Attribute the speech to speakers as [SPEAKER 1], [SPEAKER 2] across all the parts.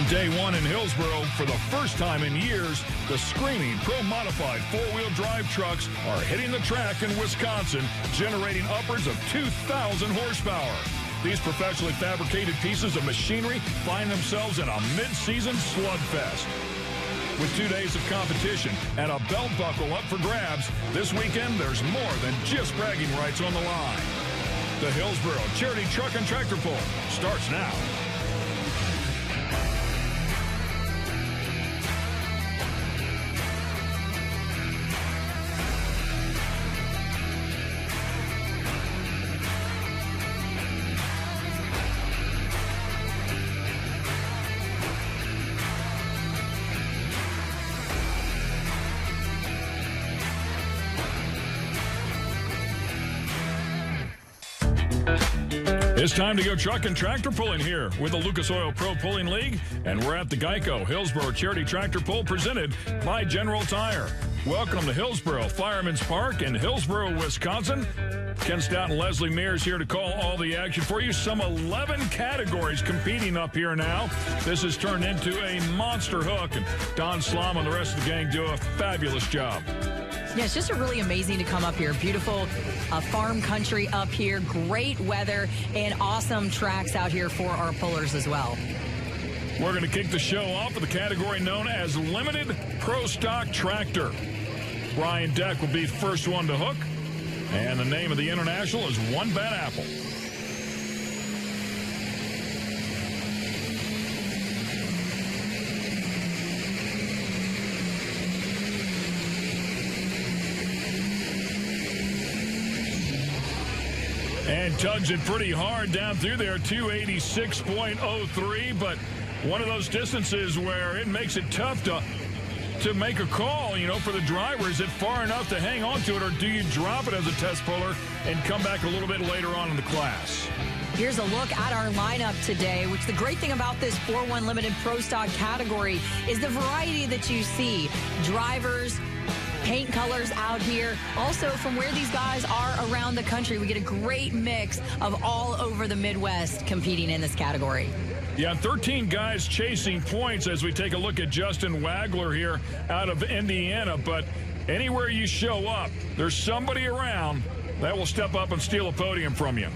[SPEAKER 1] On day one in Hillsboro, for the first time in years, the screaming pro-modified four-wheel drive trucks are hitting the track in Wisconsin, generating upwards of 2,000 horsepower. These professionally fabricated pieces of machinery find themselves in a mid-season slugfest. With 2 days of competition and a belt buckle up for grabs, this weekend there's more than just bragging rights on the line. The Hillsboro Charity Truck and Tractor Pull starts now. It's time to go truck and tractor pulling here with the Lucas Oil Pro Pulling League, and we're at the Geico Hillsboro Charity Tractor Pull presented by General Tire. Welcome to Hillsboro Fireman's Park in Hillsboro, Wisconsin. Ken Stout and Leslie Mears here to call all the action for you. Some 11 categories competing up here now. This has turned into a monster hook, and Don Slom and the rest of the gang do a fabulous job.
[SPEAKER 2] Yeah, it's just really amazing to come up here. Beautiful farm country up here, great weather, and awesome tracks out here for our pullers as well.
[SPEAKER 1] We're going to kick the show off with a category known as Limited Pro Stock Tractor. Brian Deck will be the first one to hook, and the name of the international is One Bad Apple. And tugs it pretty hard down through there, 286.03, but one of those distances where it makes it tough to make a call, you know, for the driver. Is it far enough to hang on to it, or do you drop it as a test puller and come back a little bit later on in the class?
[SPEAKER 2] Here's a look at our lineup today, which the great thing about this 4-1 Limited Pro Stock category is the variety that you see. Drivers, paint colors out here. Also, from where these guys are around the country, we get a great mix of all over the Midwest competing in this category.
[SPEAKER 1] Yeah, 13 guys chasing points as we take a look at Justin Wagler here out of Indiana. But anywhere you show up, there's somebody around that will step up and steal a podium from you.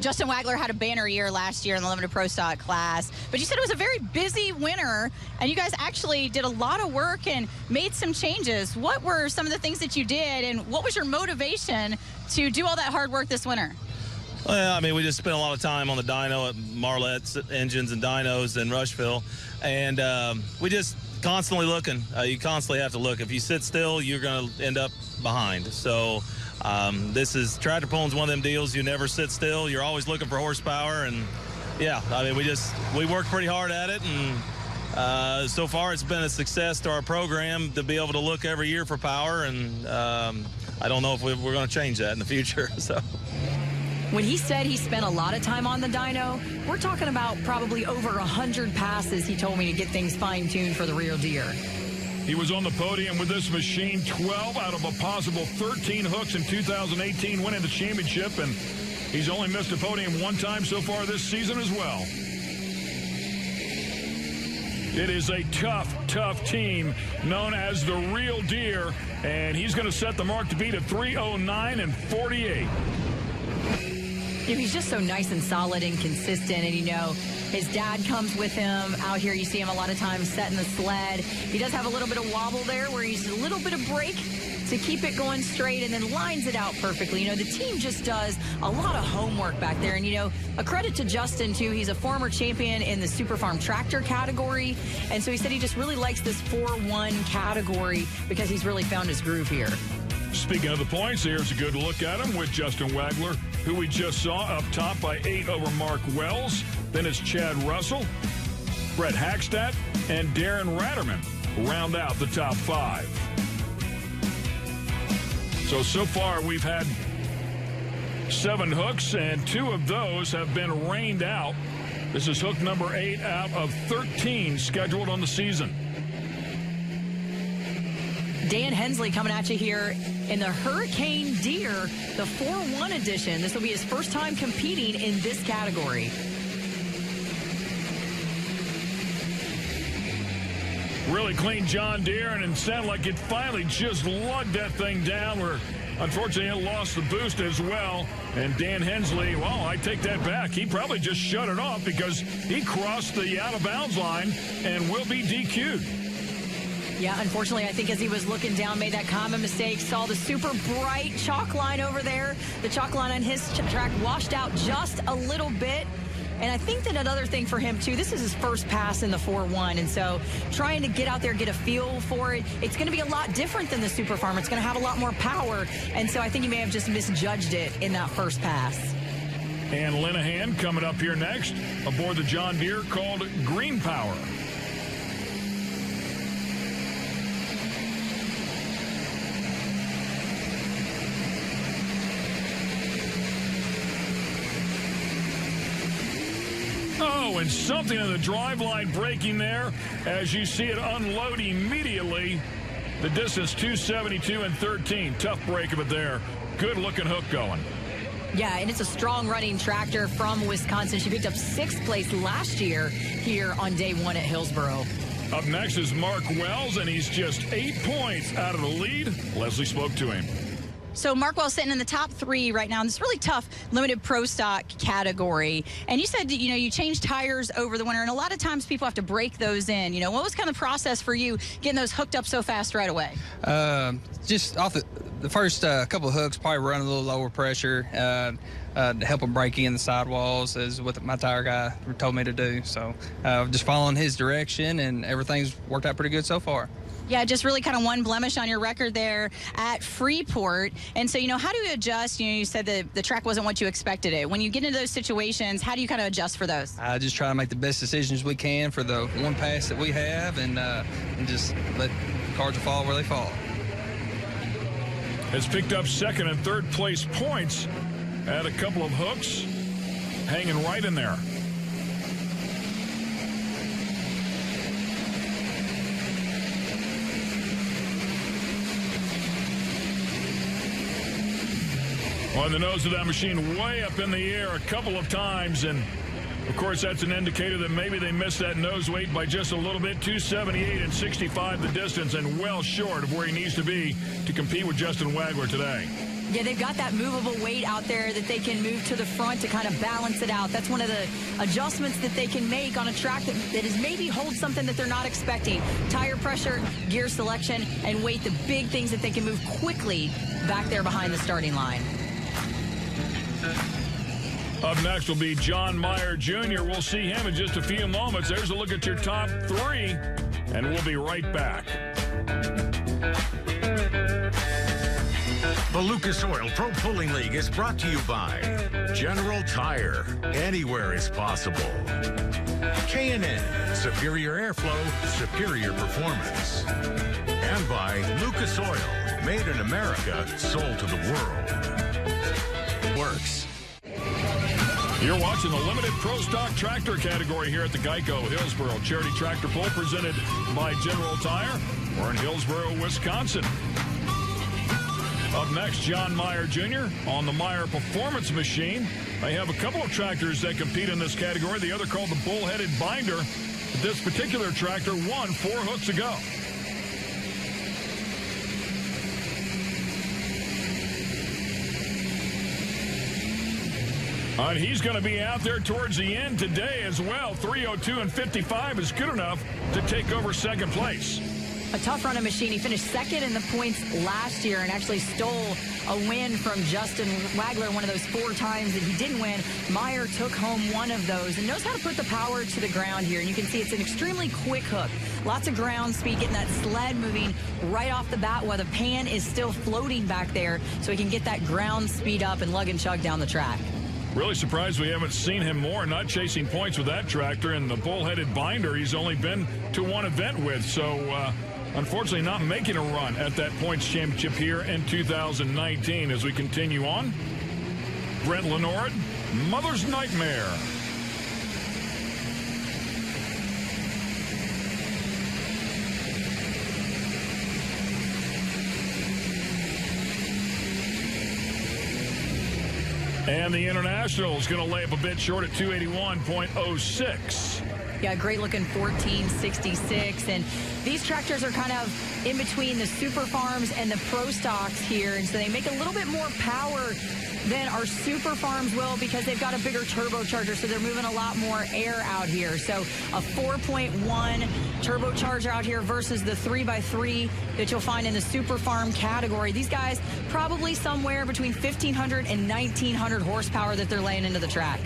[SPEAKER 3] Justin Wagler had a banner year last year in the Limited Pro Stock class, but you said it was a very busy winter, and you guys actually did a lot of work and made some changes. What were some of the things that you did, and what was your motivation to do all that hard work this winter?
[SPEAKER 4] Well, I mean, we just spent a lot of time on the dyno at Marlette's Engines and Dynos in Rushville, and we just constantly looking. You constantly have to look. If you sit still, you're going to end up behind. So this is tractor pulling's one of them deals. You never sit still. You're always looking for horsepower, and yeah, I mean, we worked pretty hard at it, and so far it's been a success to our program to be able to look every year for power, and I don't know if we're going to change that in the future. So.
[SPEAKER 2] When he said he spent a lot of time on the dyno, we're talking about probably over 100 passes, he told me, to get things fine-tuned for the real deer.
[SPEAKER 1] He was on the podium with this machine, 12 out of a possible 13 hooks in 2018, winning the championship, and he's only missed a podium one time so far this season as well. It is a tough, tough team known as the Real Deer, and he's going to set the mark to beat at 3:09 and 48.
[SPEAKER 2] He's just so nice and solid and consistent, and, you know, his dad comes with him out here. You see him a lot of times setting the sled. He does have a little bit of wobble there where he's a little bit of break to keep it going straight and then lines it out perfectly. You know, the team just does a lot of homework back there. And, you know, a credit to Justin, too. He's a former champion in the Super Farm Tractor category. And so he said he just really likes this 4-1 category because he's really found his groove here.
[SPEAKER 1] Speaking of the points, here's a good look at him with Justin Wagler, who we just saw up top by 8 over Mark Wells. Then it's Chad Russell, Brett Hackstadt, and Darren Ratterman round out the top 5. So far we've had 7 hooks, and 2 of those have been rained out. This is hook number 8 out of 13 scheduled on the season.
[SPEAKER 2] Dan Hensley coming at you here in the Hurricane Deer, the 4-1 edition. This will be his first time competing in this category.
[SPEAKER 1] Really clean John Deere, and it sounded like it finally just lugged that thing down where, unfortunately, it lost the boost as well. And Dan Hensley, well, I take that back. He probably just shut it off because he crossed the out-of-bounds line and will be DQ'd.
[SPEAKER 2] Yeah, unfortunately, I think as he was looking down, made that common mistake, saw the super bright chalk line over there. The chalk line on his track washed out just a little bit. And I think that another thing for him, too, this is his first pass in the 4-1. And so trying to get out there, get a feel for it, it's going to be a lot different than the Super Farmer. It's going to have a lot more power. And so I think he may have just misjudged it in that first pass.
[SPEAKER 1] And Linehan coming up here next aboard the John Deere called Green Power. Oh, and something in the driveline braking there as you see it unload immediately. The distance 272 and 13. Tough break of it there. Good looking hook going.
[SPEAKER 2] Yeah, and it's a strong running tractor from Wisconsin. She picked up 6th place last year here on day 1 at Hillsboro.
[SPEAKER 1] Up next is Mark Wells, and he's just 8 points out of the lead. Leslie spoke to him.
[SPEAKER 3] So Mark Wells sitting in the top 3 right now in this really tough limited pro stock category. And you said, you changed tires over the winter, and a lot of times people have to break those in. What was kind of the process for you getting those hooked up so fast right away?
[SPEAKER 5] Just off the first couple of hooks, probably run a little lower pressure to help them break in the sidewalls, is what my tire guy told me to do. So just following his direction, and everything's worked out pretty good so far.
[SPEAKER 3] Yeah, just really kind of one blemish on your record there at Freeport. And so, how do you adjust? You said that the track wasn't what you expected it. When you get into those situations, how do you kind of adjust for those?
[SPEAKER 5] I just try to make the best decisions we can for the one pass that we have, and just let the cards fall where they fall.
[SPEAKER 1] Has picked up 2nd and 3rd place points at a couple of hooks, hanging right in there. On the nose of that machine, way up in the air a couple of times, and of course that's an indicator that maybe they missed that nose weight by just a little bit. 278 and 65 the distance, and well short of where he needs to be to compete with Justin Wagler today.
[SPEAKER 2] Yeah, they've got that movable weight out there that they can move to the front to kind of balance it out. That's one of the adjustments that they can make on a track that is maybe hold something that they're not expecting. Tire pressure, gear selection, and weight, the big things that they can move quickly back there behind the starting line.
[SPEAKER 1] Up next will be John Meyer Jr. We'll see him in just a few moments. There's a look at your top 3, and we'll be right back.
[SPEAKER 6] The Lucas Oil Pro Pulling League is brought to you by General Tire. Anywhere is possible. K&N, superior airflow, superior performance. And by Lucas Oil, made in America, sold to the world. Works.
[SPEAKER 1] You're watching the limited pro stock tractor category here at the Geico Hillsboro Charity Tractor Pull, presented by General Tire. We're in Hillsboro, Wisconsin. Up next, John Meyer Jr. on the Meyer Performance Machine. They have a couple of tractors that compete in this category. The other called the Bull-Headed Binder. This particular tractor won 4 hooks ago. And he's going to be out there towards the end today as well. 3:02 and 55 is good enough to take over 2nd place.
[SPEAKER 2] A tough running machine. He finished 2nd in the points last year and actually stole a win from Justin Wagler one of those 4 times that he didn't win. Meyer took home one of those and knows how to put the power to the ground here. And you can see it's an extremely quick hook. Lots of ground speed, getting that sled moving right off the bat while the pan is still floating back there, so he can get that ground speed up and lug and chug down the track.
[SPEAKER 1] Really surprised we haven't seen him more, not chasing points with that tractor. And the Bull-Headed Binder he's only been to 1 event with, so unfortunately not making a run at that points championship here in 2019. As we continue on, Brent Lenoret, Mother's Nightmare. And the International is going to lay up a bit short at 281.06.
[SPEAKER 2] Yeah, great looking 1466. And these tractors are kind of in between the Super Farms and the Pro Stocks here. And so they make a little bit more power than our Super Farms will because they've got a bigger turbocharger. So they're moving a lot more air out here. So a 4.1 turbocharger out here versus the 3x3 that you'll find in the Super Farm category. These guys probably somewhere between 1,500 and 1,900 horsepower that they're laying into the track.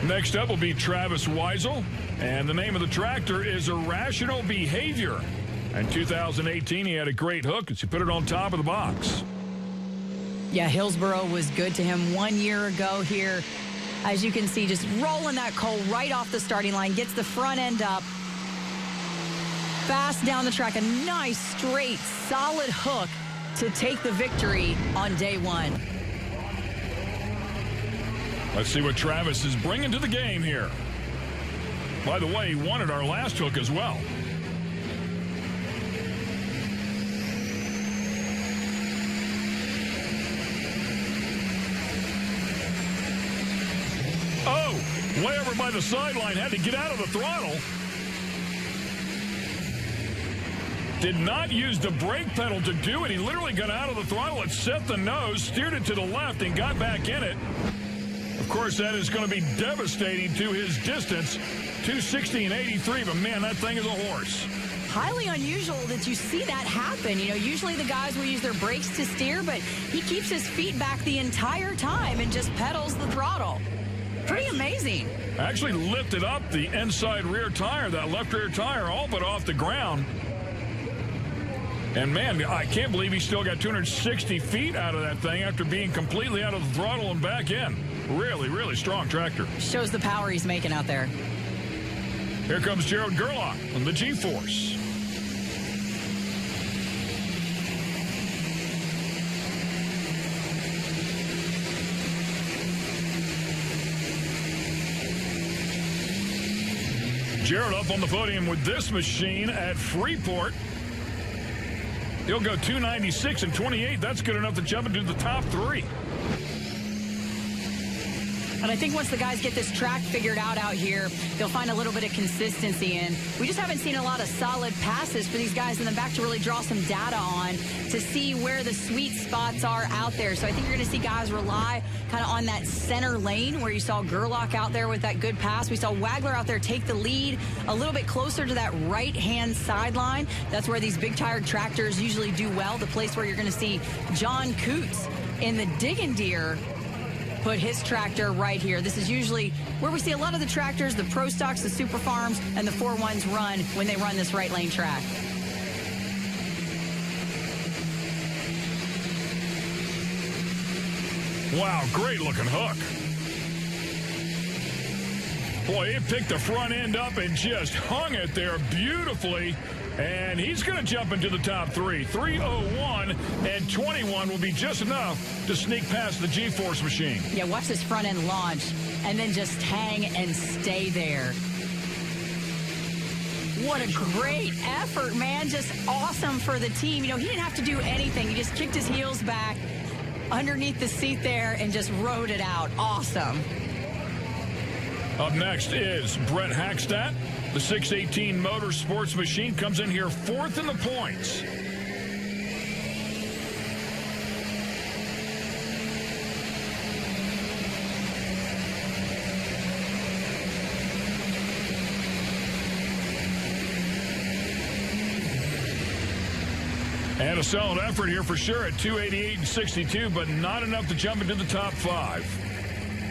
[SPEAKER 1] Next up will be Travis Weisel, and the name of the tractor is Irrational Behavior. In 2018, he had a great hook as he put it on top of the box.
[SPEAKER 2] Yeah, Hillsboro was good to him 1 year ago here. As you can see, just rolling that coal right off the starting line, gets the front end up, fast down the track, a nice, straight, solid hook to take the victory on day one.
[SPEAKER 1] Let's see what Travis is bringing to the game here. By the way, he wanted our last hook as well. Oh, way over by the sideline, had to get out of the throttle. Did not use the brake pedal to do it. He literally got out of the throttle and set the nose, steered it to the left, and got back in it. Of course, that is going to be devastating to his distance, 260 and 83, but man, that thing is a horse.
[SPEAKER 2] Highly unusual that you see that happen. You know, usually the guys will use their brakes to steer, but he keeps his feet back the entire time and just pedals the throttle. Pretty amazing.
[SPEAKER 1] Actually lifted up the inside rear tire, that left rear tire, all but off the ground. And man, I can't believe he still got 260 feet out of that thing after being completely out of the throttle and back in. Really, really strong tractor.
[SPEAKER 2] Shows the power he's making out there.
[SPEAKER 1] Here comes Jared Gerlach on the G-Force. Jared up on the podium with this machine at Freeport. He'll go 296 and 28. That's good enough to jump into the top three.
[SPEAKER 2] And I think once the guys get this track figured out here, they'll find a little bit of consistency in. We just haven't seen a lot of solid passes for these guys in the back to really draw some data on to see where the sweet spots are out there. So I think you're going to see guys rely kind of on that center lane where you saw Gerlach out there with that good pass. We saw Wagler out there take the lead a little bit closer to that right-hand sideline. That's where these big-tired tractors usually do well, the place where you're going to see John Coots in the Diggin' Deer put his tractor right here. This is usually where we see a lot of the tractors, the Pro Stocks, the Super Farms, and the 4-1s run when they run this right lane track.
[SPEAKER 1] Wow, great looking hook. Boy, it picked the front end up and just hung it there beautifully. And he's going to jump into the top three. 3:01 and 21 will be just enough to sneak past the G-Force machine.
[SPEAKER 2] Yeah, watch this front end launch and then just hang and stay there. What a great effort, man. Just awesome for the team. You know, he didn't have to do anything. He just kicked his heels back underneath the seat there and just rode it out. Awesome.
[SPEAKER 1] Up next is Brett Hackstadt. The 618 Motorsports machine comes in here fourth in the points. And a solid effort here for sure at 288 and 62, but not enough to jump into the top five.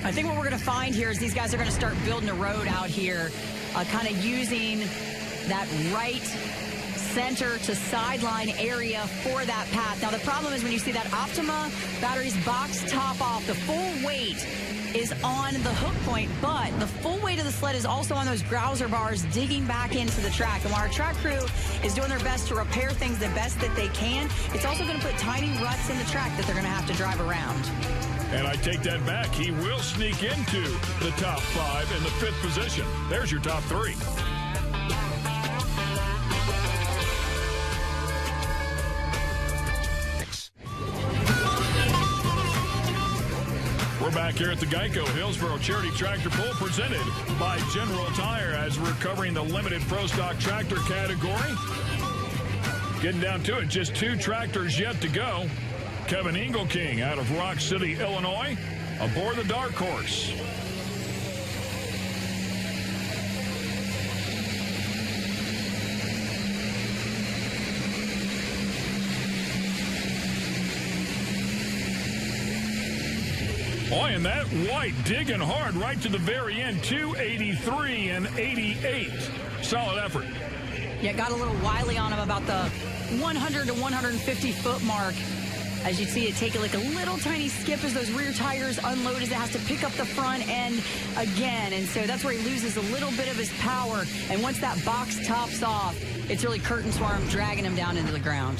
[SPEAKER 2] I think what we're going to find here is these guys are going to start building a road out here, kind of using that right center to sideline area for that path. Now, the problem is when you see that Optima batteries box top off, the full weight is on the hook point, but the full weight of the sled is also on those grouser bars digging back into the track. And while our track crew is doing their best to repair things the best that they can, it's also going to put tiny ruts in the track that they're going to have to drive around.
[SPEAKER 1] And I take that back. He will sneak into the top five in the fifth position. There's your top three. We're back Back here at the Geico Hillsboro Charity Tractor Pull, presented by General Tire, as we're covering the limited Pro Stock tractor category. Getting down to it, just 2 tractors yet to go. Kevin Engelking out of Rock City, Illinois, aboard the Dark Horse. Boy, and that white digging hard right to the very end. 283 and 88. Solid effort.
[SPEAKER 2] Yeah, got a little wily on him about the 100 to 150 foot mark. As you see it take like a little tiny skip as those rear tires unload, as it has to pick up the front end again. And so that's where he loses a little bit of his power. And once that box tops off, it's really curtains for him, dragging him down into the ground.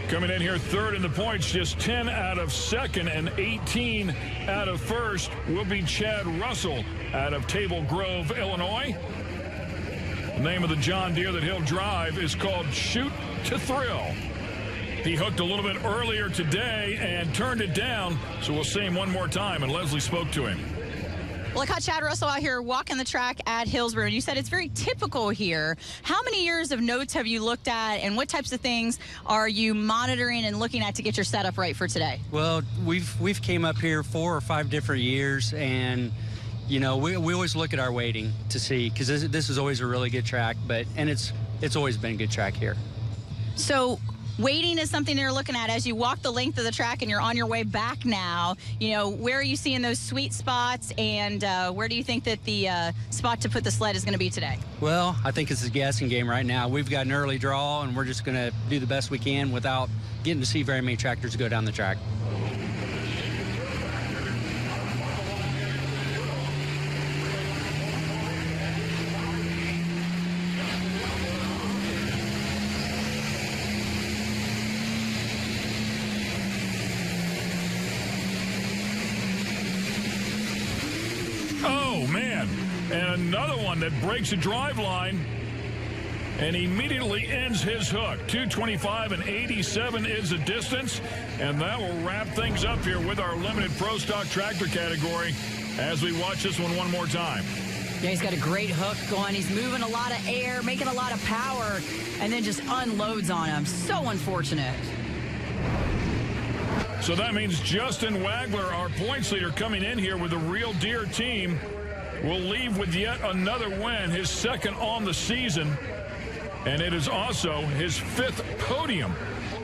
[SPEAKER 1] Coming in here third in the points, just 10 out of second and 18 out of first will be Chad Russell out of Table Grove, Illinois. The name of the John Deere that he'll drive is called Shoot to Thrill. He hooked a little bit earlier today and turned it down, so we'll see him one more time, and Leslie spoke to him.
[SPEAKER 3] Well, I caught Chad Russell out here walking the track at Hillsboro, and you said it's very typical here. How many years of notes have you looked at, and what types of things are you monitoring and looking at to get your setup right for today?
[SPEAKER 7] Well, we've came up here 4 or 5 different years, and you know we always look at our weighting to see, because this is always a really good track, and it's always been a good track here.
[SPEAKER 3] So weighting is something you're looking at as you walk the length of the track and you're on your way back now. You know, where are you seeing those sweet spots, and where do you think that the spot to put the sled is going to be today?
[SPEAKER 7] Well, I think it's a guessing game right now. We've got an early draw, and we're just going to do the best we can without getting to see very many tractors go down the track.
[SPEAKER 1] Oh, man. And another one that breaks a drive line and immediately ends his hook. 225 and 87 is the distance. And that will wrap things up here with our limited Pro Stock tractor category as we watch this one more time.
[SPEAKER 2] Yeah, he's got a great hook going. He's moving a lot of air, making a lot of power, and then just unloads on him. So unfortunate.
[SPEAKER 1] So that means Justin Wagler, our points leader, coming in here with the Real Deer team, will leave with yet another win, his second on the season. And it is also his 5th podium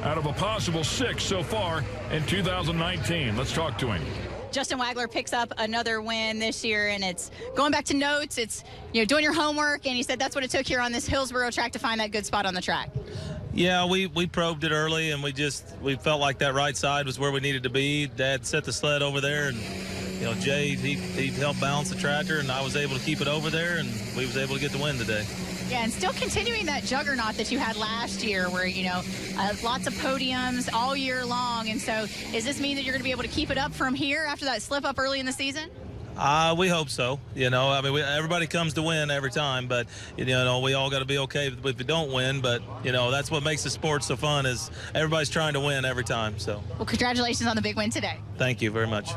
[SPEAKER 1] out of a possible 6 so far in 2019. Let's talk to him.
[SPEAKER 3] Justin Wagler picks up another win this year, and it's going back to notes. It's, you know, doing your homework, and he said that's what it took here on this Hillsboro track to find that good spot on the track.
[SPEAKER 4] Yeah, we probed it early, and we felt like that right side was where we needed to be. Dad set the sled over there, and you know, Jay, he helped balance the tractor, and I was able to keep it over there, and we was able to get the win today.
[SPEAKER 3] Yeah, and still continuing that juggernaut that you had last year where, you know, lots of podiums all year long. And so does this mean that you're going to be able to keep it up from here after that slip up early in the season?
[SPEAKER 4] We hope so. You know, I mean, everybody comes to win every time, but, you know, we all got to be okay if we don't win. But, you know, that's what makes the sport so fun, is everybody's trying to win every time. So,
[SPEAKER 3] well, congratulations on the big win today.
[SPEAKER 4] Thank you very much.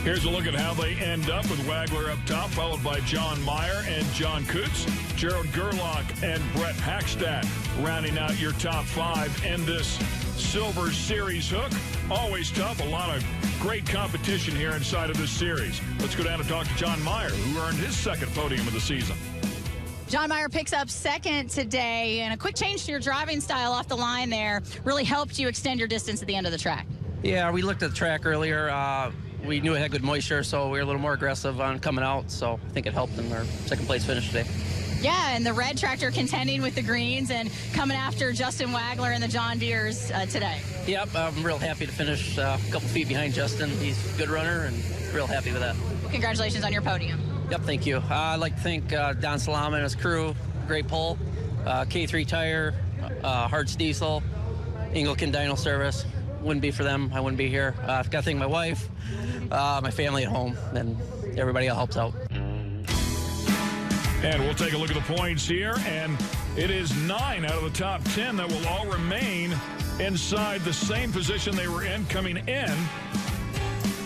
[SPEAKER 1] Here's a look at how they end up, with Wagler up top, followed by John Meyer and John Coots, Gerald Gerlach and Brett Hackstadt rounding out your top 5 in this Silver Series hook. Always tough, a lot of great competition here inside of this series. Let's go down and talk to John Meyer, who earned his 2nd podium of the season.
[SPEAKER 3] John Meyer picks up 2nd today, and a quick change to your driving style off the line there really helped you extend your distance at the end of the track.
[SPEAKER 8] Yeah, we looked at the track earlier. We knew it had good moisture, so we were a little more aggressive on coming out, so I think it helped in our 2nd place finish today.
[SPEAKER 3] Yeah, and the red tractor contending with the greens and coming after Justin Wagler and the John Deeres today.
[SPEAKER 8] Yep, I'm real happy to finish a couple feet behind Justin. He's a good runner, and real happy with that.
[SPEAKER 3] Well, congratulations on your podium.
[SPEAKER 8] Yep, thank you. I'd like to thank Don Salama and his crew. Great pull. K3 Tire, Hartz Diesel, Engelken Dyno Service. Wouldn't be for them, I wouldn't be here. I've got to thank my wife, my family at home, and everybody else helps out.
[SPEAKER 1] And we'll take a look at the points here, and it is 9 out of the top 10 that will all remain inside the same position they were in coming in.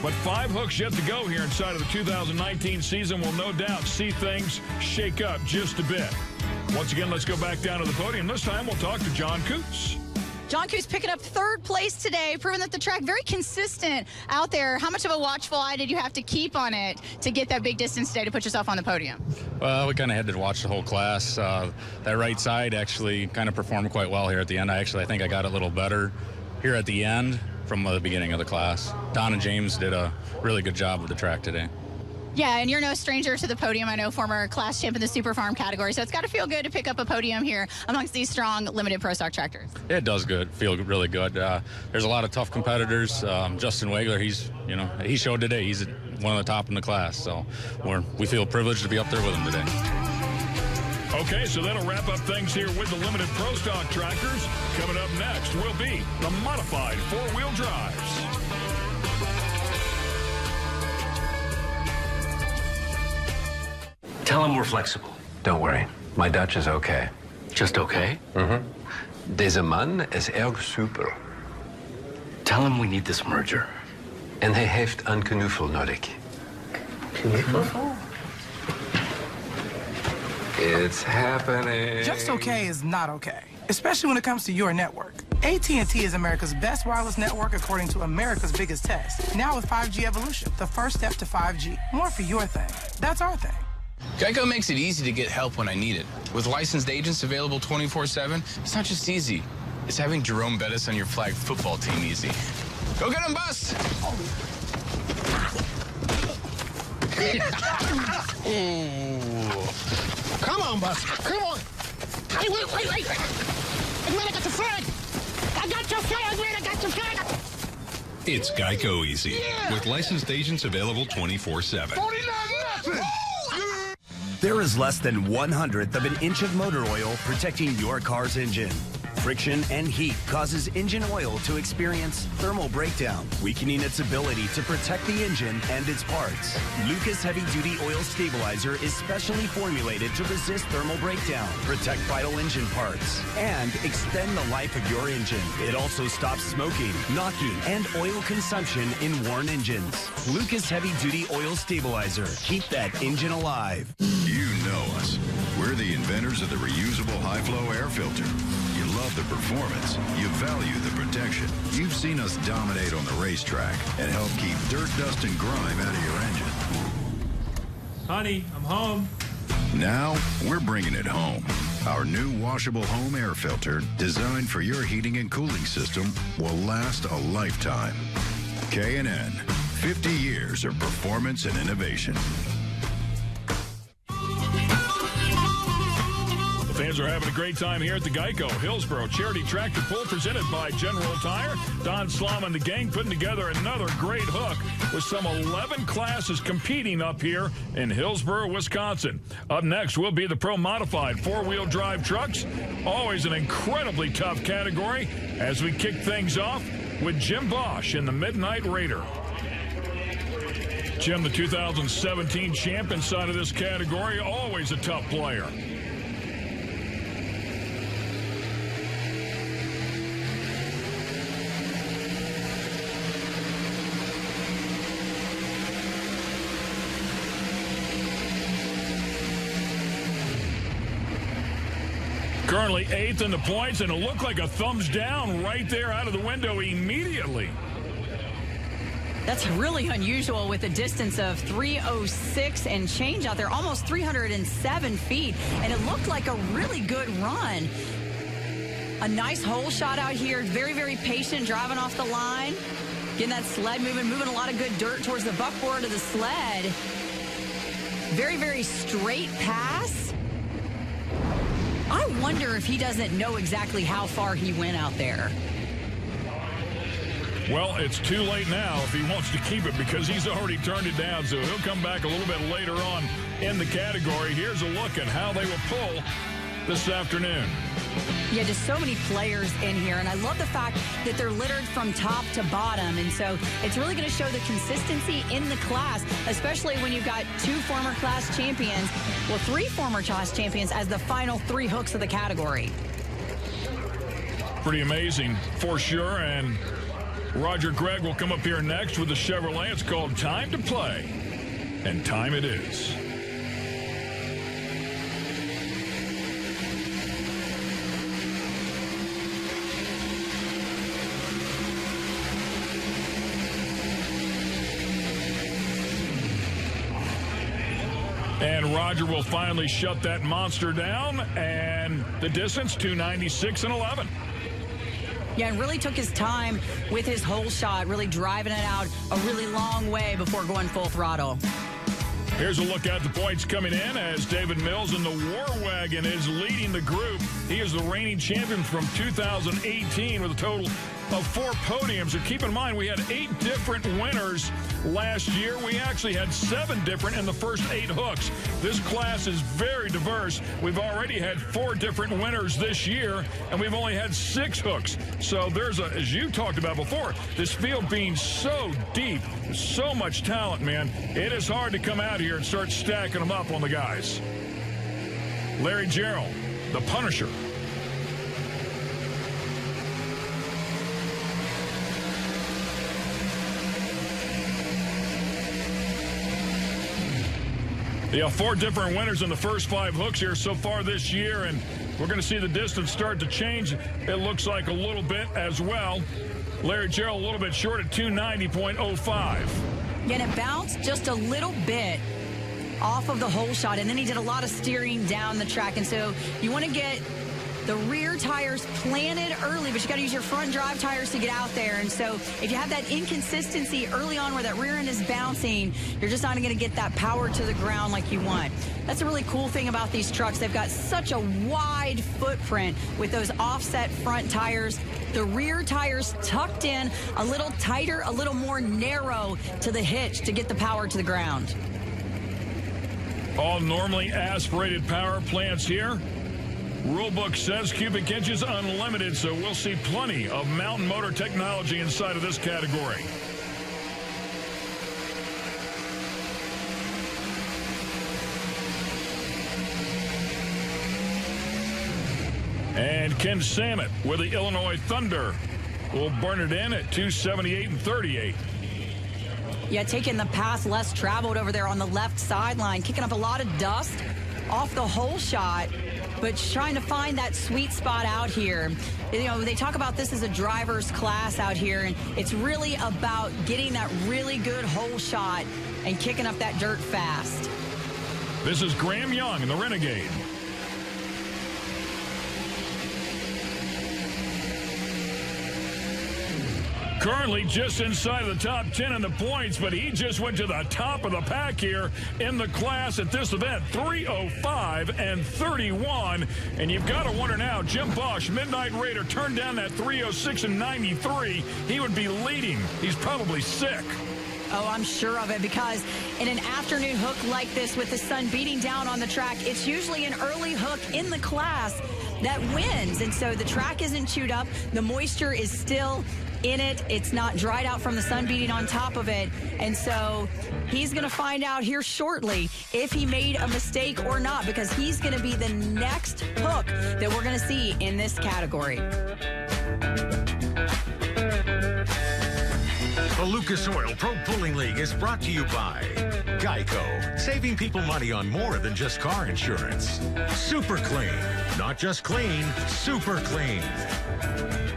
[SPEAKER 1] But 5 hooks yet to go here inside of the 2019 season. Will no doubt see things shake up just a bit. Once again, let's go back down to the podium. This time we'll talk to John Coots.
[SPEAKER 3] John Coots picking up 3rd place today, proving that the track very consistent out there. How much of a watchful eye did you have to keep on it to get that big distance today to put yourself on the podium?
[SPEAKER 9] Well, we kind of had to watch the whole class. That right side actually kind of performed quite well here at the end. I think I got a little better here at the end from the beginning of the class. Don and James did a really good job with the track today.
[SPEAKER 3] Yeah, and you're no stranger to the podium. I know, former class champ in the Super Farm category, so it's got to feel good to pick up a podium here amongst these strong limited pro stock tractors.
[SPEAKER 9] It does feel really good. There's a lot of tough competitors. Justin Wagler, he showed today. He's one of the top in the class, so we feel privileged to be up there with him today.
[SPEAKER 1] Okay, so that'll wrap up things here with the limited pro stock tractors. Coming up next will be the modified 4-wheel drives.
[SPEAKER 10] Tell him we're flexible.
[SPEAKER 11] Don't worry. My Dutch is okay.
[SPEAKER 10] Just okay?
[SPEAKER 11] Mm-hmm. Deze man is erg super.
[SPEAKER 10] Tell him we need this merger.
[SPEAKER 11] En hij heeft een knuffel nodig.
[SPEAKER 10] Knuffel?
[SPEAKER 11] It's happening.
[SPEAKER 12] Just okay is not okay, especially when it comes to your network. AT&T is America's best wireless network according to America's biggest test. Now with 5G Evolution, the first step to 5G. More for your thing. That's our thing.
[SPEAKER 13] Geico makes it easy to get help when I need it. With licensed agents available 24/7, it's not just easy. It's having Jerome Bettis on your flag football team easy. Go get him, Bust!
[SPEAKER 14] Come on, Bust. Come on. Hey, wait. Man, I got your flag. I got your flag, man. I got your flag.
[SPEAKER 6] It's Geico Easy. Yeah. With licensed agents available 24/7.
[SPEAKER 14] 49-0.
[SPEAKER 15] There is less than 1/100th of an inch of motor oil protecting your car's engine. Friction and heat causes engine oil to experience thermal breakdown, weakening its ability to protect the engine and its parts. Lucas Heavy Duty Oil Stabilizer is specially formulated to resist thermal breakdown, protect vital engine parts, and extend the life of your engine. It also stops smoking, knocking, and oil consumption in worn engines. Lucas Heavy Duty Oil Stabilizer. Keep that engine alive.
[SPEAKER 6] You know us. We're the inventors of the reusable high-flow air filter. You love the performance. You value the protection. You've seen us dominate on the racetrack and help keep dirt, dust, and grime out of your engine.
[SPEAKER 16] Honey, I'm home.
[SPEAKER 6] Now, we're bringing it home. Our new washable home air filter, designed for your heating and cooling system, will last a lifetime. K&N, 50 years of performance and innovation.
[SPEAKER 1] Fans are having a great time here at the Geico Hillsboro Charity Tractor Pull presented by General Tire. Don Slom and the gang putting together another great hook with some 11 classes competing up here in Hillsboro, Wisconsin. Up next will be the Pro Modified 4-wheel drive trucks. Always an incredibly tough category as we kick things off with Jim Bosch in the Midnight Raider. Jim, the 2017 champ inside of this category, always a tough player. Currently 8th in the points, and it looked like a thumbs down right there out of the window immediately.
[SPEAKER 2] That's really unusual with a distance of 306 and change out there, almost 307 feet, and it looked like a really good run. A nice hole shot out here, very, very patient, driving off the line, getting that sled moving a lot of good dirt towards the buckboard of the sled. Very, very straight pass. I wonder if he doesn't know exactly how far he went out there.
[SPEAKER 1] Well, it's too late now if he wants to keep it because he's already turned it down, so he'll come back a little bit later on in the category. Here's a look at how they will pull this afternoon.
[SPEAKER 2] Yeah, just so many players in here, and I love the fact that they're littered from top to bottom, and so it's really going to show the consistency in the class, especially when you've got 2 former class champions, well, 3 former class champions as the final 3 hooks of the category.
[SPEAKER 1] Pretty amazing for sure. And Roger Gregg will come up here next with the Chevrolet. It's called Time to Play. And time it is. And Roger will finally shut that monster down, and the distance, 296.11.
[SPEAKER 2] Yeah, and really took his time with his whole shot, really driving it out a really long way before going full throttle.
[SPEAKER 1] Here's a look at the points coming in as David Mills in the War Wagon is leading the group. He is the reigning champion from 2018 with a total of 4 podiums. And keep in mind, we had 8 different winners last year. We actually had 7 different in the first 8 hooks. This class is very diverse. We've already had 4 different winners this year, and we've only had 6 hooks. So there's as you talked about before, this field being so deep, so much talent, man. It is hard to come out here and start stacking them up on the guys. Larry Gerald, the Punisher. Yeah, 4 different winners in the first 5 hooks here so far this year, and we're going to see the distance start to change. It looks like a little bit as well. Larry Gerald a little bit short at 290.05.
[SPEAKER 2] Yeah, and it bounced just a little bit off of the hole shot, and then he did a lot of steering down the track. And so you want to get the rear tires planted early, but you got to use your front drive tires to get out there. And so if you have that inconsistency early on where that rear end is bouncing, you're just not going to get that power to the ground like you want. That's a really cool thing about these trucks. They've got such a wide footprint with those offset front tires. The rear tires tucked in a little tighter, a little more narrow to the hitch to get the power to the ground.
[SPEAKER 1] All normally aspirated power plants here. Rulebook says cubic inches unlimited, so we'll see plenty of mountain motor technology inside of this category. And Ken Samet with the Illinois Thunder will burn it in at 278.38.
[SPEAKER 2] Yeah, taking the path less traveled over there on the left sideline, kicking up a lot of dust off the hole shot, but trying to find that sweet spot out here. You know, they talk about this as a driver's class out here, and it's really about getting that really good hole shot and kicking up that dirt fast.
[SPEAKER 1] This is Graham Young in the Renegade. Currently just inside of the top 10 in the points, but he just went to the top of the pack here in the class at this event, 3:05.31. And you've got to wonder now, Jim Bosch, Midnight Raider, turned down that 3:06.93. He would be leading. He's probably sick.
[SPEAKER 2] Oh, I'm sure of it, because in an afternoon hook like this with the sun beating down on the track, it's usually an early hook in the class that wins. And so the track isn't chewed up. The moisture is still in it. It's not dried out from the sun beating on top of it. And so he's going to find out here shortly if he made a mistake or not, because he's going to be the next hook that we're going to see in this category.
[SPEAKER 6] The Lucas Oil Pro Pulling League is brought to you by Geico, saving people money on more than just car insurance. Super Clean, not just clean, super clean.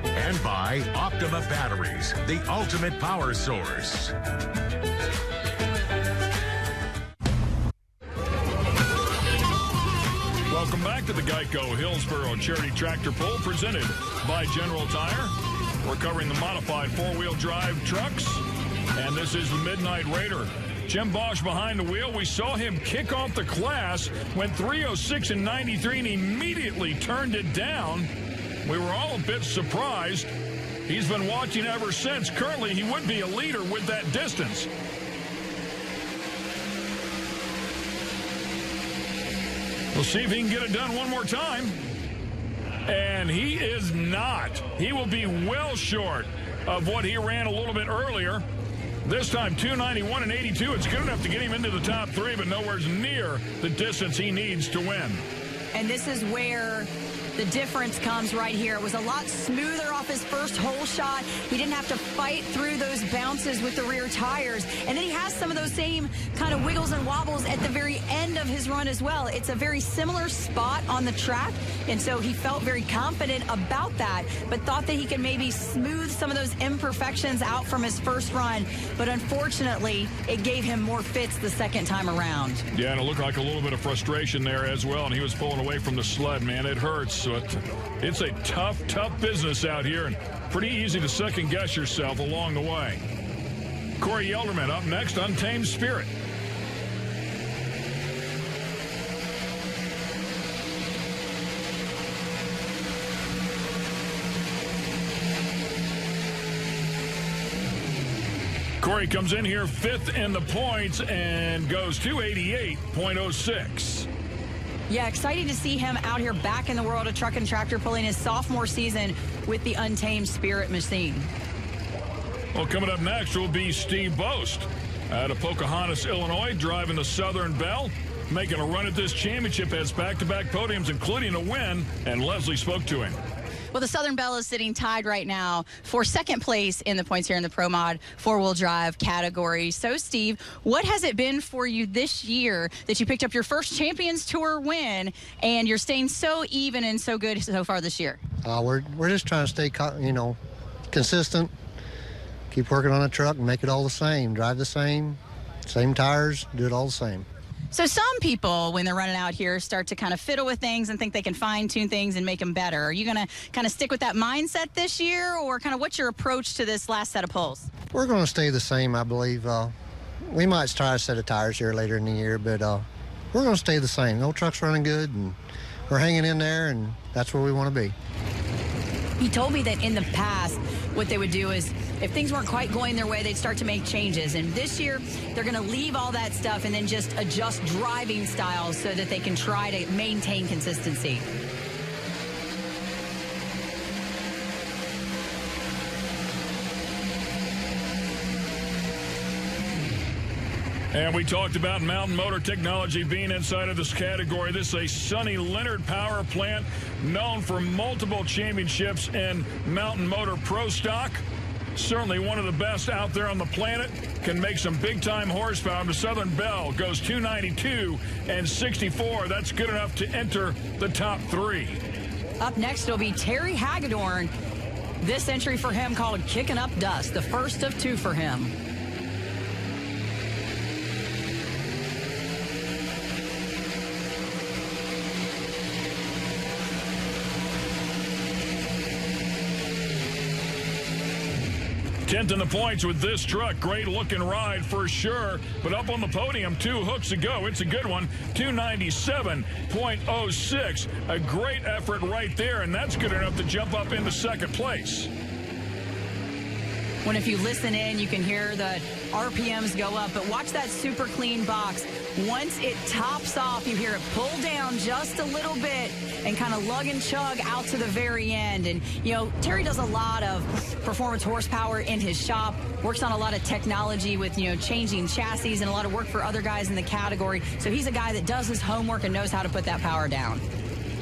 [SPEAKER 6] And by Optima Batteries, the ultimate power source.
[SPEAKER 1] Welcome back to the Geico Hillsboro Charity Tractor Pull presented by General Tire. We're covering the modified four-wheel drive trucks, and this is the Midnight Raider. Jim Bosch behind the wheel. We saw him kick off the class, went 3:06.93, and immediately turned it down. We were all a bit surprised. He's been watching ever since. Currently, he would be a leader with that distance. We'll see if he can get it done one more time. And he is not. He will be well short of what he ran a little bit earlier. This time, 291.82. It's good enough to get him into the top 3, but nowhere near the distance he needs to win.
[SPEAKER 2] And this is where the difference comes right here. It was a lot smoother off his first hole shot. He didn't have to fight through those bounces with the rear tires. And then he has some of those same kind of wiggles and wobbles at the very end of his run as well. It's a very similar spot on the track, and so he felt very confident about that, but thought that he could maybe smooth some of those imperfections out from his first run. But unfortunately, it gave him more fits the second time around.
[SPEAKER 1] Yeah, and it looked like a little bit of frustration there as well, and he was pulling away from the sled, man. It hurts. So it's a tough business out here, and pretty easy to second-guess yourself along the way. Corey Yelderman up next, Untamed Spirit. Corey comes in here 5th in the points and goes 288.06.
[SPEAKER 2] Yeah, exciting to see him out here back in the world of truck and tractor, pulling his sophomore season with the Untamed Spirit machine.
[SPEAKER 1] Well, coming up next will be Steve Boast out of Pocahontas, Illinois, driving the Southern Belle, making a run at this championship, has back-to-back podiums, including a win, and Leslie spoke to him.
[SPEAKER 3] Well, the Southern Belle is sitting tied right now for second place in the points here in the Pro Mod 4-wheel drive category. So, Steve, what has it been for you this year that you picked up your first Champions Tour win and you're staying so even and so good so far this year?
[SPEAKER 17] We're just trying to stay, consistent, keep working on the truck and make it all the same, drive the same tires, do it all the same.
[SPEAKER 3] So some people, when they're running out here, start to kind of fiddle with things and think they can fine-tune things and make them better. Are you going to kind of stick with that mindset this year, or kind of what's your approach to this last set of pulls?
[SPEAKER 17] We're going to stay the same, I believe. We might try a set of tires here later in the year, but we're going to stay the same. The old truck's running good, and we're hanging in there, and that's where we want to be.
[SPEAKER 2] He told me that in the past, what they would do is, if things weren't quite going their way, they'd start to make changes. And this year, they're going to leave all that stuff and then just adjust driving styles so that they can try to maintain consistency.
[SPEAKER 1] And we talked about Mountain Motor Technology being inside of this category. This is a Sonny Leonard power plant known for multiple championships in Mountain Motor Pro Stock. Certainly one of the best out there on the planet. Can make some big-time horsepower. The Southern Belle goes 292 and 64. That's good enough to enter the top 3.
[SPEAKER 2] Up next will be Terry Hagedorn. This entry for him called Kicking Up Dust, the first of 2 for him.
[SPEAKER 1] Tenth in the points with this truck. Great looking ride for sure. But up on the podium, 2 hooks ago. It's a good one. 297.06. A great effort right there, and that's good enough to jump up into second place.
[SPEAKER 2] When if you listen in, you can hear the RPMs go up, but watch that super clean box. Once it tops off, you hear it pull down just a little bit and kind of lug and chug out to the very end. And, you know, Terry does a lot of performance horsepower in his shop, works on a lot of technology with, you know, changing chassis and a lot of work for other guys in the category. So he's a guy that does his homework and knows how to put that power down.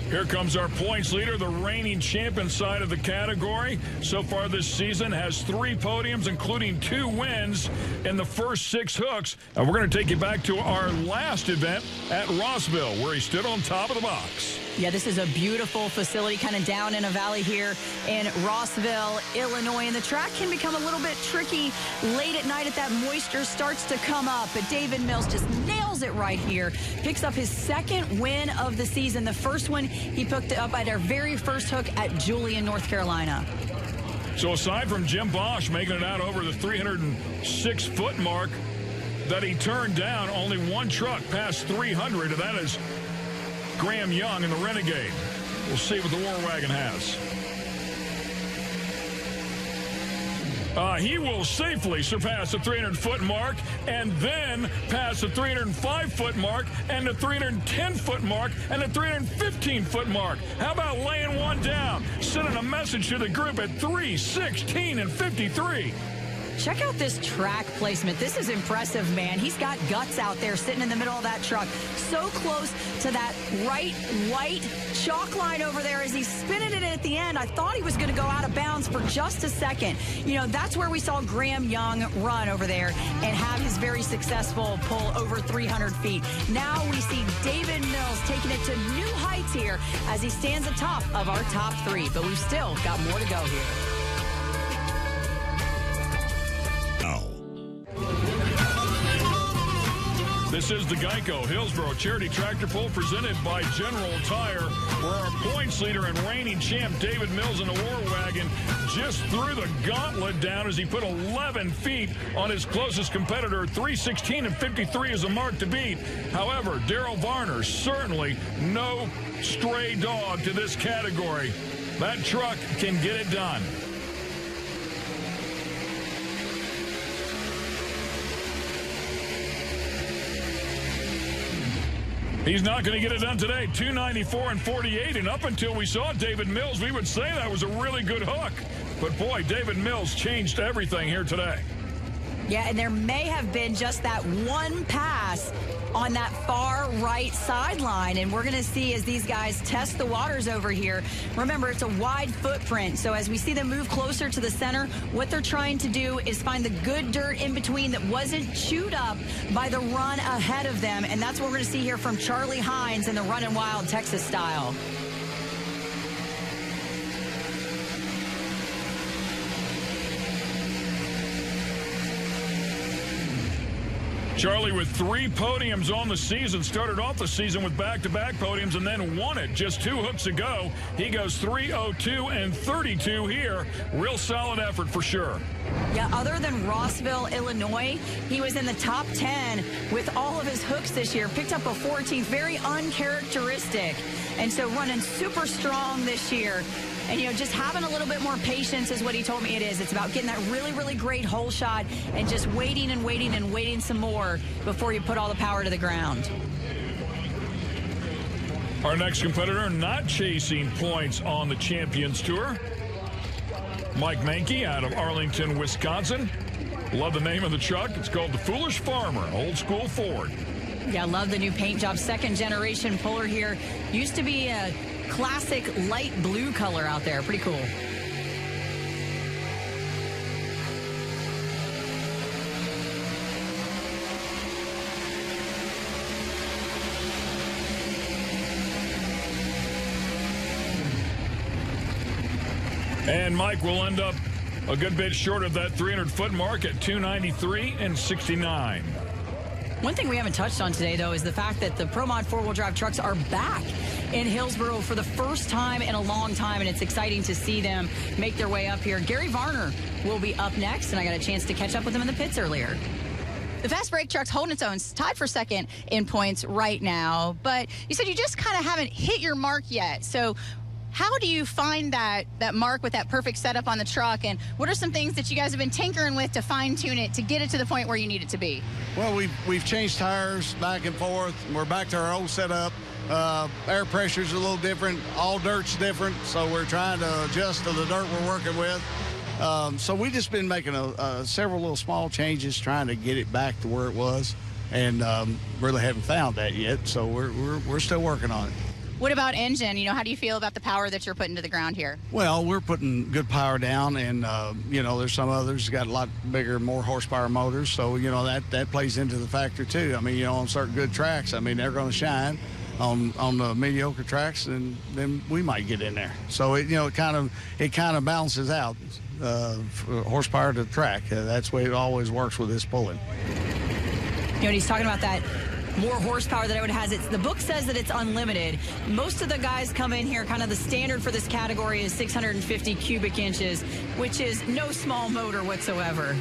[SPEAKER 1] Here comes our points leader, the reigning champ inside of the category. So far this season has 3 podiums, including 2 wins in the first 6 hooks. And we're going to take you back to our last event at Rossville, where he stood on top of the box.
[SPEAKER 2] Yeah, this is a beautiful facility kind of down in a valley here in Rossville, Illinois. And the track can become a little bit tricky late at night if that moisture starts to come up. But David Mills just nails it right here. Picks up his 2nd win of the season. The first one he picked up at our very first hook at Julian, North Carolina.
[SPEAKER 1] So aside from Jim Bosch making it out over the 306-foot mark that he turned down, only one truck passed 300, and that is Graham Young in the Renegade. We'll see what the War Wagon has. He will safely surpass the 300-foot mark and then pass the 305-foot mark and the 310-foot mark and the 315-foot mark. How about laying one down, sending a message to the group at 3:16 and 53?
[SPEAKER 2] check out this track placement. This is impressive, man. He's got guts out there sitting in the middle of that truck, so close to that right white chalk line over there as he's spinning it at the end. I thought he was going to go out of bounds for just a second. You know, that's where we saw Graham Young run over there and have his very successful pull over 300 feet. Now we see David Mills taking it to new heights here as he stands atop of our top three. But we've still got more to go here.
[SPEAKER 1] This is the Geico Hillsboro Charity Tractor Pull presented by General Tire, where our points leader and reigning champ David Mills in the War Wagon just threw the gauntlet down as he put 11 feet on his closest competitor. 3:16 and 53 is a mark to beat. However, Daryl Varner, certainly no stray dog to this category. That truck can get it done. He's not going to get it done today. 294 and 48, and up until we saw David Mills, we would say that was a really good hook. But boy, David Mills changed everything here today.
[SPEAKER 2] Yeah, and there may have been just that one pass on that far right sideline, and we're going to see as these guys test the waters over here. Remember, it's a wide footprint, so as we see them move closer to the center, what they're trying to do is find the good dirt in between that wasn't chewed up by the run ahead of them, and that's what we're going to see here from Charlie Hines in the Runnin' Wild Texas style.
[SPEAKER 1] Charlie with 3 podiums on the season, started off the season with back-to-back podiums and then won it just 2 hooks ago. He goes 3:02 and 32 here. Real solid effort for sure.
[SPEAKER 2] Yeah, other than Rossville, Illinois, he was in the top 10 with all of his hooks this year. Picked up a 14th, very uncharacteristic. And so running super strong this year. And, you know, just having a little bit more patience is what he told me it is. It's about getting that really, really great hole shot and just waiting and waiting and waiting some more before you put all the power to the ground.
[SPEAKER 1] Our next competitor not chasing points on the Champions Tour. Mike Mankey out of Arlington, Wisconsin. Love the name of the truck. It's called the Foolish Farmer, old school Ford.
[SPEAKER 2] Yeah, love the new paint job. Second generation puller here. Used to be a classic light blue color out there. Pretty cool.
[SPEAKER 1] And Mike will end up a good bit short of that 300-foot mark at 293 and 69.
[SPEAKER 2] One thing we haven't touched on today, though, is the fact that the Pro Mod four-wheel drive trucks are back in Hillsboro for the first time in a long time, and it's exciting to see them make their way up here. Gary Varner will be up next, and I got a chance to catch up with him in the pits earlier.
[SPEAKER 3] The fast break truck's holding its own, tied for second in points right now, but you said you just kind of haven't hit your mark yet. So how do you find that mark with that perfect setup on the truck, and what are some things that you guys have been tinkering with to fine-tune it to get it to the point where you need it to be?
[SPEAKER 18] Well, we've changed tires back and forth. We're back to our old setup. Air pressure's a little different. All dirt's different, so we're trying to adjust to the dirt we're working with. So we've just been making several little small changes, trying to get it back to where it was, and really haven't found that yet. So we're still working on it.
[SPEAKER 3] What about engine? You know, how do you feel about the power that you're putting to the ground here?
[SPEAKER 18] Well, we're putting good power down, and you know, there's some others got a lot bigger, more horsepower motors, so you know that plays into the factor too. I mean, you know, on certain good tracks, I mean, they're going to shine. On the mediocre tracks, and then we might get in there. So it kind of balances out horsepower to track. That's the way it always works with this pulling.
[SPEAKER 2] You know, he's talking about that more horsepower that it has. The book says that it's unlimited. Most of the guys come in here, kind of the standard for this category is 650 cubic inches, which is no small motor whatsoever.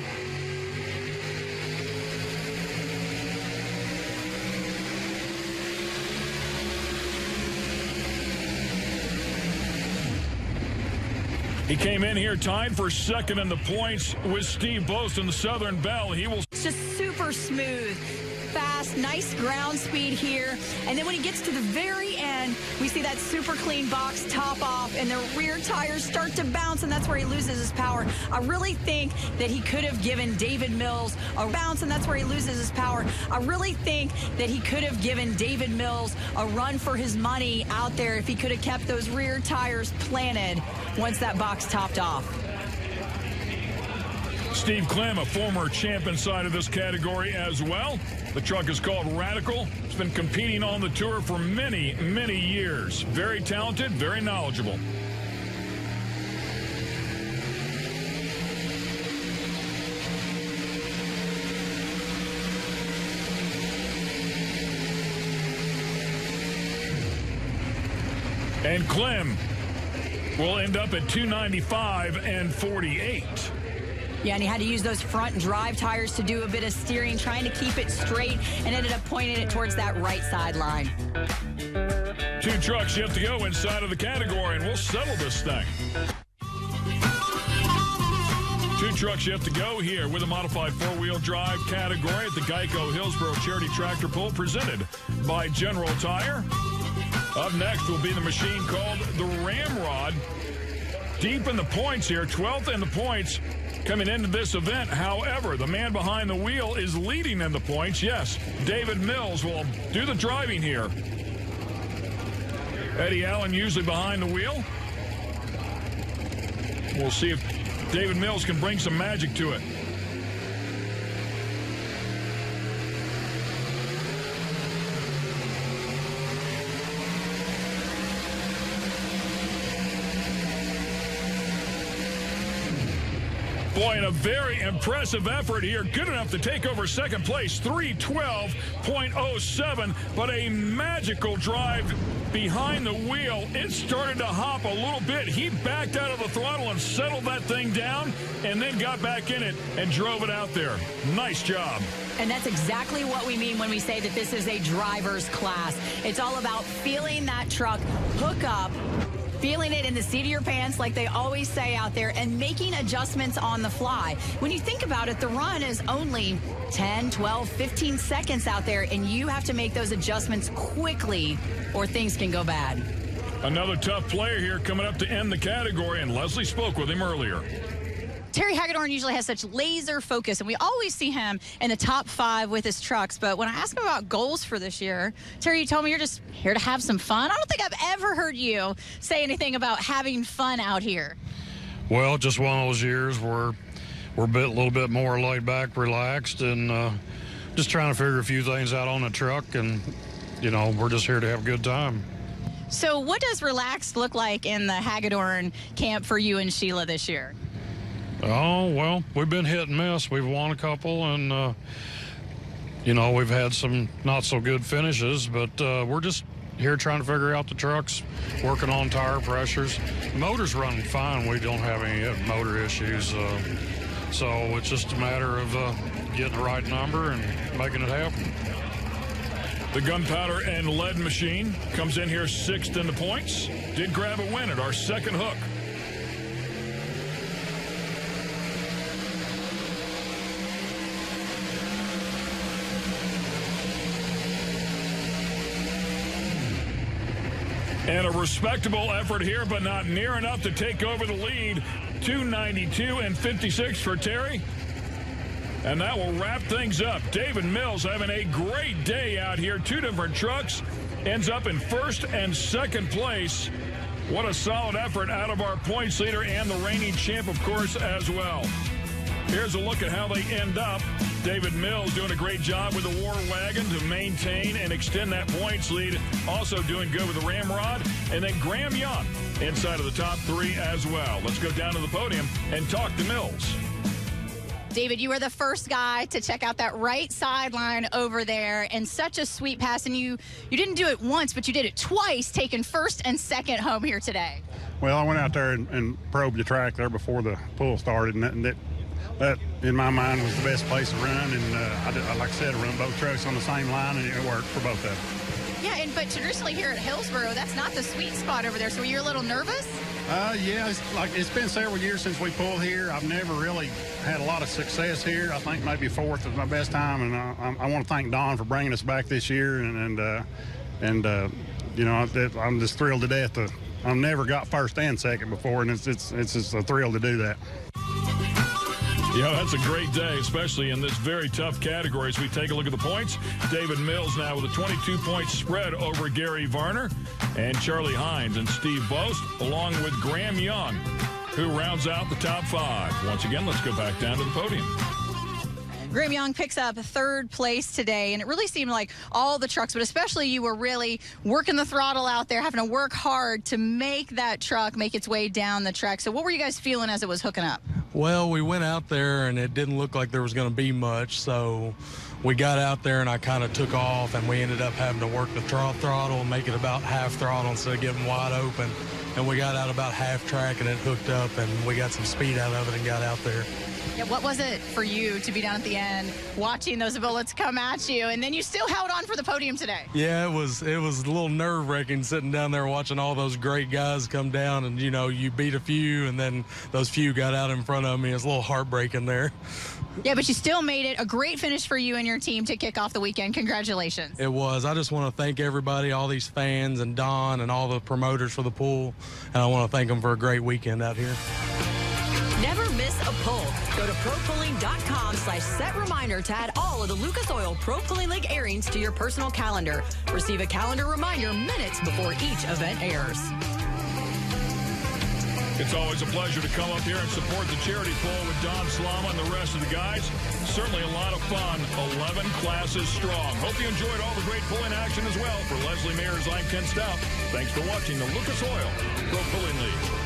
[SPEAKER 1] He came in here tied for second in the points with Steve Boast in the Southern Bell. It's
[SPEAKER 2] just super smooth. fast, nice ground speed here. And then when he gets to the very end, we see that super clean box top off and the rear tires start to bounce, and that's where he loses his power. I really think that he could have given David Mills a bounce, and that's where he loses his power. I really think that he could have given David Mills a run for his money out there if he could have kept those rear tires planted once that box topped off.
[SPEAKER 1] Steve Clem, a former champ inside of this category as well. The truck is called Radical. It's been competing on the tour for many, many years. Very talented, very knowledgeable. And Clem will end up at 295 and 48.
[SPEAKER 2] Yeah, and he had to use those front drive tires to do a bit of steering, trying to keep it straight, and ended up pointing it towards that right sideline.
[SPEAKER 1] 2 trucks yet to go inside of the category, and we'll settle this thing. 2 trucks yet to go here with a modified 4-wheel drive category at the Geico Hillsboro Charity Tractor Pull presented by General Tire. Up next will be the machine called the Ramrod. Deep in the points here, 12th in the points coming into this event. However, the man behind the wheel is leading in the points. Yes, David Mills will do the driving here. Eddie Allen usually behind the wheel. We'll see if David Mills can bring some magic to it. Boy, and a very impressive effort here. Good enough to take over second place, 3:12.07, but a magical drive behind the wheel. It started to hop a little bit. He backed out of the throttle and settled that thing down and then got back in it and drove it out there. Nice job.
[SPEAKER 2] And that's exactly what we mean when we say that this is a driver's class. It's all about feeling that truck hook up, feeling it in the seat of your pants like they always say out there, and making adjustments on the fly. When you think about it, the run is only 10, 12, 15 seconds out there, and you have to make those adjustments quickly or things can go bad.
[SPEAKER 1] Another tough player here coming up to end the category, and Leslie spoke with him earlier.
[SPEAKER 3] Terry Hagedorn usually has such laser focus, and we always see him in the top 5 with his trucks. But when I ask him about goals for this year, Terry, you told me you're just here to have some fun. I don't think I've ever heard you say anything about having fun out here.
[SPEAKER 19] Well, just one of those years where we're a little bit more laid back, relaxed, and just trying to figure a few things out on the truck. And, you know, we're just here to have a good time.
[SPEAKER 3] So what does relaxed look like in the Hagedorn camp for you and Sheila this year?
[SPEAKER 19] Oh, well, we've been hit and miss. We've won a couple, and, you know, we've had some not so good finishes, but we're just here trying to figure out the trucks, working on tire pressures. The motor's running fine. We don't have any motor issues. So it's just a matter of getting the right number and making it happen.
[SPEAKER 1] The gunpowder and lead machine comes in here 6th in the points. Did grab a win at our second hook. And a respectable effort here, but not near enough to take over the lead. 292 and 56 for Terry. And that will wrap things up. David Mills having a great day out here. 2 different trucks. Ends up in 1st and 2nd place. What a solid effort out of our points leader and the reigning champ, of course, as well. Here's a look at how they end up. David Mills doing a great job with the War Wagon to maintain and extend that points lead. Also doing good with the Ramrod. And then Graham Young inside of the top 3 as well. Let's go down to the podium and talk to Mills.
[SPEAKER 3] David, you were the first guy to check out that right sideline over there, and such a sweet pass. And you didn't do it once, but you did it twice, taking 1st and 2nd home here today.
[SPEAKER 20] Well, I went out there and probed the track there before the pull started, and that in my mind, was the best place to run. And like I said, I run both trucks on the same line, and it worked for both of them.
[SPEAKER 3] Yeah, but traditionally here at Hillsboro, that's not the sweet spot over there. So were you a little nervous?
[SPEAKER 20] Yeah, it's been several years since we pulled here. I've never really had a lot of success here. I think maybe fourth is my best time, and I want to thank Don for bringing us back this year. And you know, I'm just thrilled to death. I've never got first and second before, and it's just a thrill to do that.
[SPEAKER 1] Yeah, that's a great day, especially in this very tough category. As we take a look at the points, David Mills now with a 22-point spread over Gary Varner and Charlie Hines and Steve Boast, along with Graham Young, who rounds out the top 5. Once again, let's go back down to the podium.
[SPEAKER 3] Graham Young picks up third place today, and it really seemed like all the trucks, but especially you were really working the throttle out there, having to work hard to make that truck make its way down the track. So what were you guys feeling as it was hooking up?
[SPEAKER 21] Well, we went out there, and it didn't look like there was going to be much, so we got out there, and I kind of took off, and we ended up having to work the throttle and make it about half throttle instead of getting wide open. And we got out about half track, and it hooked up, and we got some speed out of it and got out there.
[SPEAKER 3] Yeah, what was it for you to be down at the end, watching those bullets come at you, and then you still held on for the podium today?
[SPEAKER 21] Yeah, it was a little nerve-wracking sitting down there watching all those great guys come down, and, you know, you beat a few, and then those few got out in front of me. It's a little heartbreaking there.
[SPEAKER 3] Yeah, but you still made it a great finish for you and your team to kick off the weekend. Congratulations.
[SPEAKER 21] It was. I just want to thank everybody, all these fans and Don and all the promoters for the pool, and I want to thank them for a great weekend out here.
[SPEAKER 22] Never miss a pull. Go to propulling.com/set reminder to add all of the Lucas Oil Pro Pulling League airings to your personal calendar. Receive a calendar reminder minutes before each event airs.
[SPEAKER 1] It's always a pleasure to come up here and support the charity pool with Don Slama and the rest of the guys. Certainly a lot of fun. 11 classes strong. Hope you enjoyed all the great pulling action as well. For Leslie Mears, I'm Ken Stout. Thanks for watching the Lucas Oil Pro Pulling League.